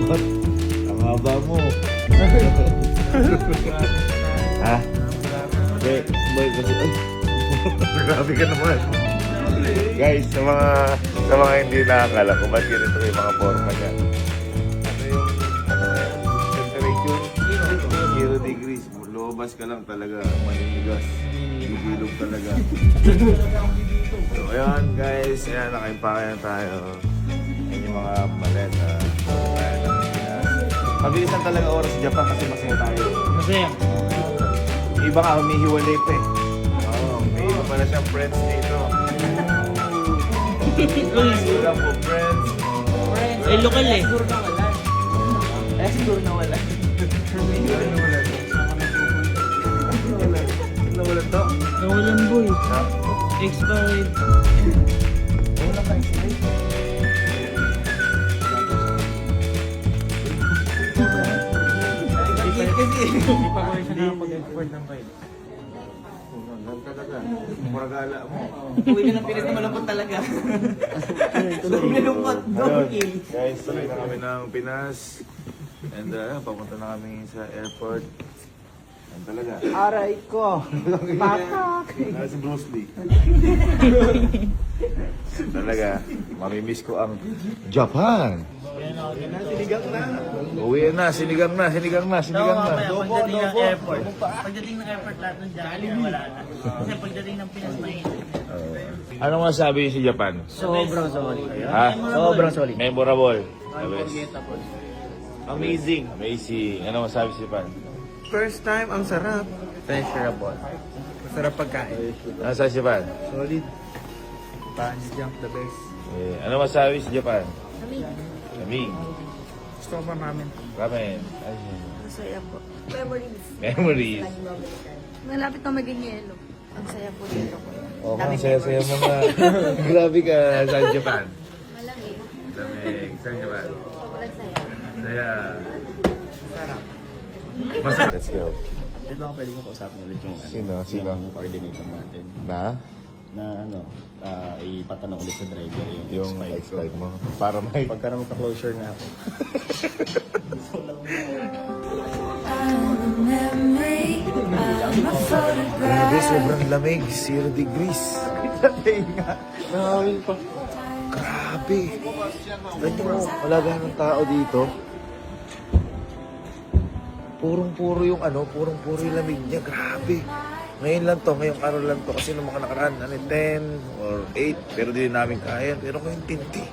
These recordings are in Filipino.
Salamat. Ang haba mo. Ha? Okay, boy, kasi ay. Grabe ka naman. Guys, sa mga hindi nakakala kung ba't ganito yung mga forma niya. Ano yung temperature? 0 degrees. Lumabas ka lang talaga. Maninigas. Bibilog talaga. So, ayan guys. Ayan, nakaimpake na tayo. Ayan yung mga maleta. Mabilisan talaga oras sa Japan kasi masaya tayo. Masaya. Iba nga, humihiwalay pa eh. Oo, may iba pala siyang friends dito. Wala po, friends. Ay, lokal eh. Siguro na wala. Nawala to? Nawalan boy. Expired. Wala pa expired. Kasi hindi pa ko siya nakapag-export ng file. Talaga. Muragala mo. Uwi ka ng Pinas na malungkot talaga. Uwi na lungkot. Double kill. Guys, tuloy na kami ng Pinas. And papunta na kami sa airport. Yan talaga. Aray ko. Patak. Si Bruce Lee. Talaga. Mamimiss ko ang Japan. Sinigang na. Uwi na, sinigang na. Pagdating ng airport. Pagdating ng airport, lahat ng jacket wala na. Kasi pagdating ng Pinas, mainit. Anong masabi sa Japan? Sobrang solid. Ha? Sobrang solid. Memorable. The best. Unforgettable. Amazing. Amazing. Ano masabi sa Japan? First time, ang sarap. Treasurable. Masarap pagkain. Ano masabi sa Japan? Solid. Bungee jump, the best. Ano masabi sa Japan? Kami, Lamig. Gusto ko pa ramen. Ramen. Ay, masaya po. Memories. memories. Malapit na maging yelo. Ang saya po dito po. Oh, mga saya-saya mo nga. Grabe ka sa Japan. Malamig. Lamig. Sa Japan. Sobrang saya. Saya. Masarap. Let's go. Ito ako pwede ko kausapin ulit yung Sino? yung coordinator natin Na? na ipatanong ulit sa driver Yung expired ko. expired mo. Para may... Pagka magka-closure na ako. Grabe, sobrang lamig. 0 degrees. Nakawin pa. Grabe. Ganyan mo, wala ganang tao dito. Purong-puro yung purong-puro yung lamig niya. Grabe. Ngayon lang to, ngayong araw lang to. Kasi nung mga nakaraan, 10 or 8. Pero di namin kaya. Pero ngayon, 20.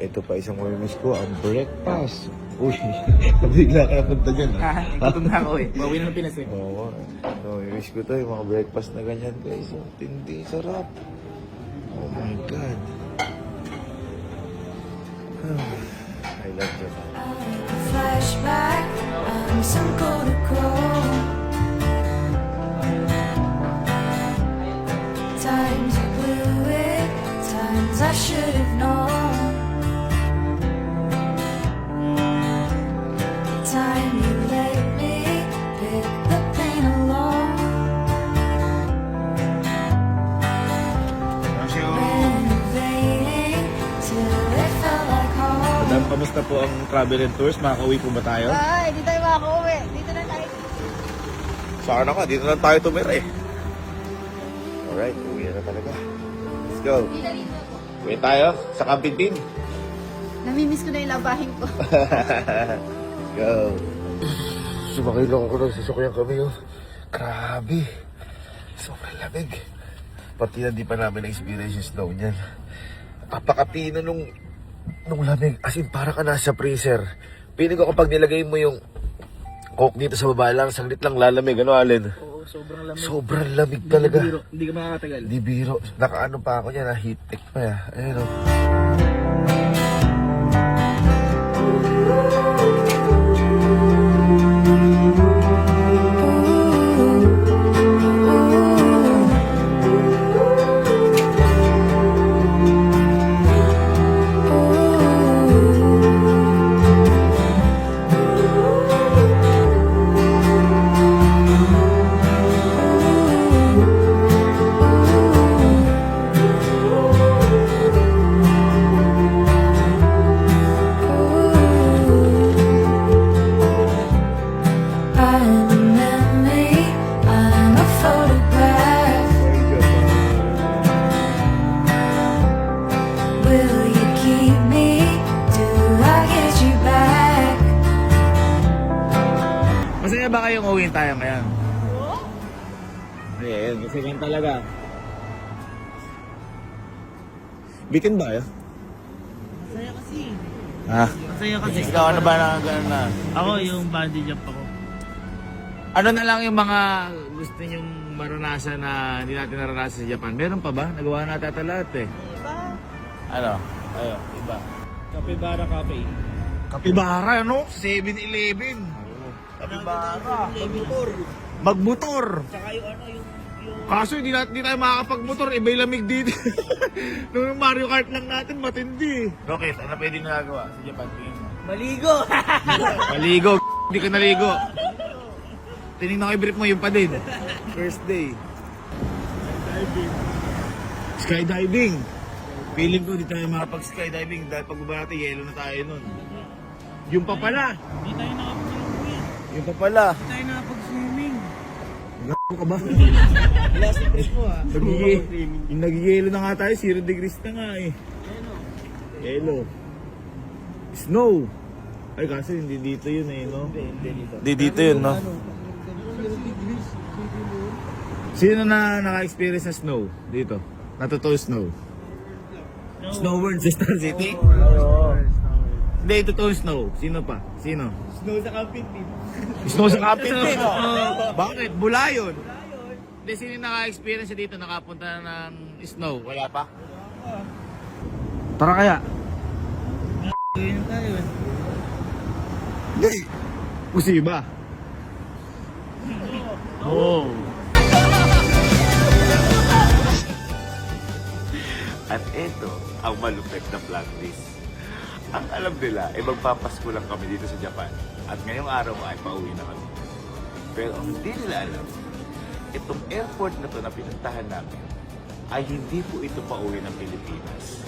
Ito pa isang mamimiss ko, ang breakfast. Uy, nabigla ka na punta dyan. Gutom na ako eh. Bawi na ng Pinas eh. Oo. Mamimiss ko to, yung mga breakfast na ganyan guys. Ang tindi, sarap. Oh my God. I love Japan. Flashback, I'm some cold to cold. Times you blew it, times I should have known. Time you let me pick the pain alone. Renovating till it felt like home. Madam, kamusta po ang travel and tours? Makakauwi po ba tayo? Ay, hindi tayo makakauwi. Dito na tayo. Saan ka? Dito na tayo tumira eh. Alright, uwi na talaga. Let's go. Uwi tayo sa Kampintin. Namimiss ko na yung labahin ko. Go. Sumakay lang ako ng sasakyan kami oh. Grabe. Sobrang lamig. Pati na di pa namin na-experience yung snow niyan. Napakapino nung lamig. As in, para ka nasa freezer. Piling ko kapag nilagay mo yung coke dito sa baba lang, saglit lang lalamig. Ano, Allen? Oo, sobrang lamig. Sobrang lamig talaga. Hindi ka makakatagal. Di biro. Nakaano pa ako niya, na heat tech pa ya. Ayun oh. Masaya ba kayong uwiin tayo ngayon? Ayun, kasi ganun talaga. Bitin ba yun? Masaya kasi. Ha? Masaya kasi. Ikaw ano ba na gano'n na? Ako yung bungee jump ako. Ano na lang yung mga gusto nyong maranasan na hindi natin naranasan sa Japan? Meron pa ba? Nagawa natin ata lahat eh. Ano? Ayun, iba. Capybara Cafe. Kapibara, ano? 7-Eleven. Kapibara. Magmotor. Saka yung ano, yung Kaso hindi tayo makakapagmotor, iba yung lamig dito. Nung Mario Kart lang natin, matindi. Okay, ano pwede nagagawa sa Japan? Tingin mo. maligo. Maligo, hindi ka naligo. Tinignan ko yung brief mo, yun pa din. First day. Skydiving. Feeling ko di tayo makapag-skydiving dahil pagbaba natin, yelo na tayo nun. Yung pa pala. Hindi tayo nakapag-swimming. Yung pa pala. Hindi tayo nakapag-swimming. Gago ka ba? Last impress mo ha. Yung nag-yelo na nga tayo, 0 degrees na nga eh. Yelo. Snow. Ay kasi hindi dito yun eh, no? Hindi dito yun, no? Sino na naka-experience sa snow dito? Natotoo snow? Snow World sa Star City? Hindi, totoo snow. Sino pa? Sino? Snow sa camping team. Snow sa kapit din. Bakit? Bula yun. Hindi, sino yung naka-experience dito? Nakapunta na ng snow? Wala pa? Tara kaya? Gawin tayo eh. Hindi. Musiba. Oo. At ito, ang malupit na plot twist. Ang alam nila, magpapasko lang kami dito sa Japan. At ngayong araw ay pauwi na kami. Pero ang hindi nila alam, itong airport na to na pinuntahan namin, ay hindi po ito pauwi ng Pilipinas.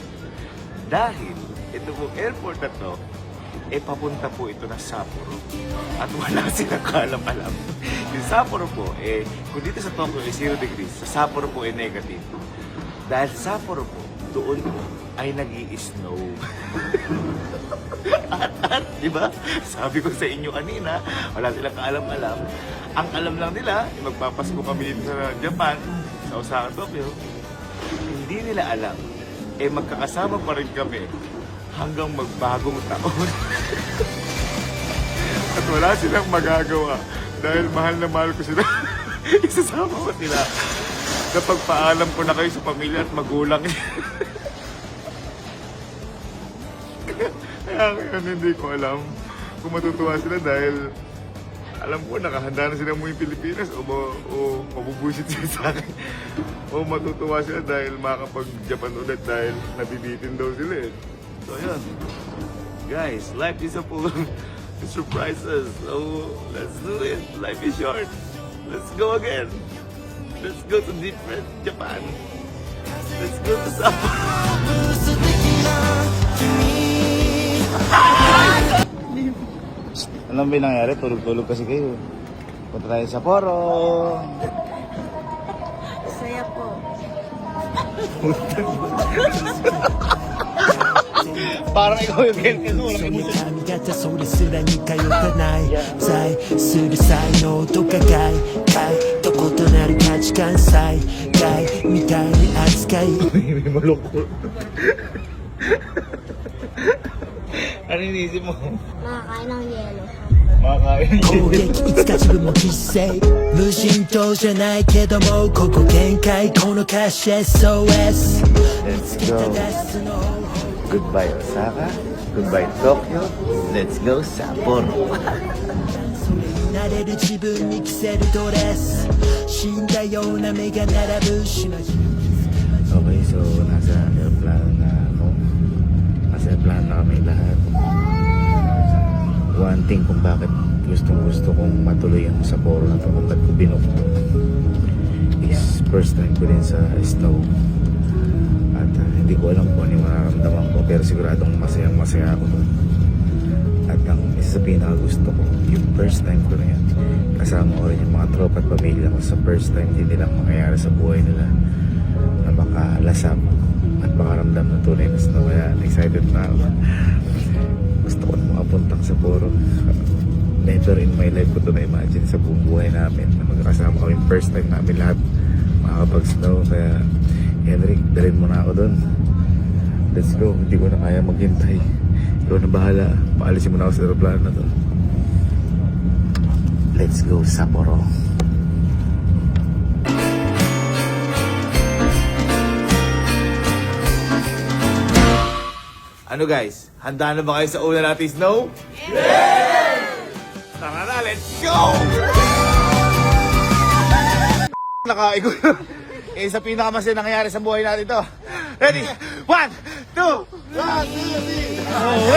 Dahil ito po airport na to, papunta po ito na Sapporo. At wala silang kaalam-alam. Yung Sapporo po, kung dito sa Tokyo ay 0 degrees, sa Sapporo po ay negative. Dahil sa Sapporo po, doon po ay nag-i-snow. at, di ba? Sabi ko sa inyo kanina, wala silang kaalam-alam. Ang alam lang nila, magpapasko kami dito sa Japan, sa Osaka, Tokyo. Hindi nila alam, magkakasama pa rin kami hanggang magbagong taon. At wala silang magagawa dahil mahal na mahal ko sila. Isasama ko sila. Napagpaalam ko na kayo sa pamilya at magulang. Kaya ngayon hindi ko alam kung matutuwa sila dahil alam ko nakahanda na sila umuwi Pilipinas o mabubusit sila sa akin. O matutuwa sila dahil makakapag-Japan ulit dahil nabibitin daw sila eh. So yun. Guys, life is full of surprises. So let's do it. Life is short. Let's go again. Let's go to different Japan. Let's go to Sapporo. Alam ba yung nangyari? Tulog-tulog kasi kayo. Punta tayo sa Sapporo. Saya po. Parang ikaw yung ganyan. Wala kayo mo. 髪型それすら似通ったない在する才能とか害どことなる価値観災害みたいに扱い May malukot. Ano inisip mo? Makakain ng yelo. Makakain. 攻撃いつか自分も犠牲無人島じゃないけどもここ限界この歌詞 SOS 見つけた脱出の方法 Goodbye Osaka. Goodbye Tokyo. Let's go Sapporo. それになれる自分に着せるドレス死んだような目が並ぶ島々 Okay, so nasa airplane na ako. Nasa airplane na kami lahat. One thing kung bakit gustong-gusto kong matuloy ang Sapporo na ito, kung ba't ko binook is first time ko din sa snow. At hindi ko alam kung ano yung mararamdaman ko, pero siguradong masayang-masaya ako doon. At ang isa sa pinakagusto ko, yung first time ko na yan, kasama ko rin yung mga tropa at pamilya ko sa first time din nilang mangyayari sa buhay nila na makalasap at makaramdam ng tunay na snow. Kaya excited na ako. Gusto ko na makapuntang sa Sapporo. never in my life ko to na-imagine sa buong buhay namin na magkakasama kami. First time namin lahat makakapag-snow. Kaya, Henrik, dalhin mo na ako doon. Let's go. Hindi ko na kaya maghintay. Ikaw na bahala. Paalisin mo na ako sa aeroplano na to. Let's go, Sapporo. Ano guys? Handa na ba kayo sa una natin snow? Yes! Tara na, let's go! Nakaiko yun. Sa pinakamasaya nangyayari sa buhay natin to. Ready? 1, 2, 1, 2, 3.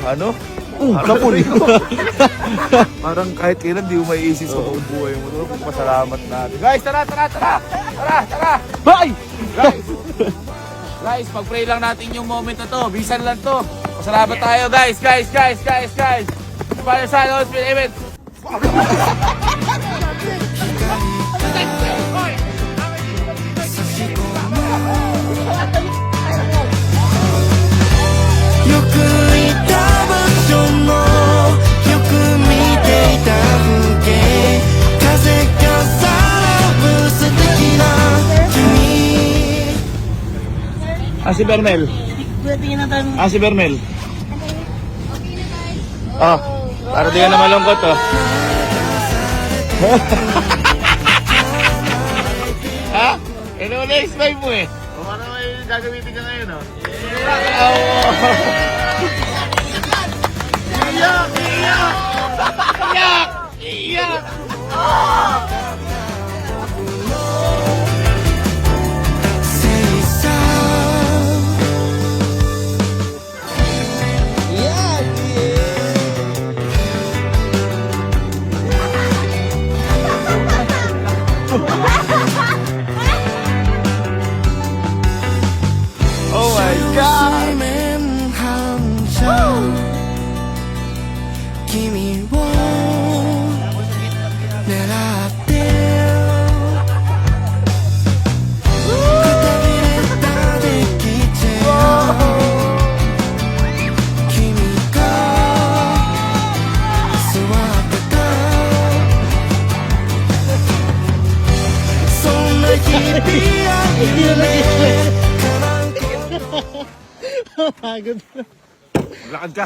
Ano? Kapul. Parang kahit kailan di mo maiisip sa buong buhay mo. Pasalamat natin. Guys, tara! Bye! Guys, pag-pray lang natin yung moment na to. Bisan lang to. Pasalamat tayo, guys. Father, Son, Holy Spirit, Amen. Si Bernel. Si Bernel. Oh, para di ka na malungkot, oh. Ha? Ano na explain mo eh? O para may gagamitin ka ngayon, oh. Iyak! Oh my God! Lakad ka.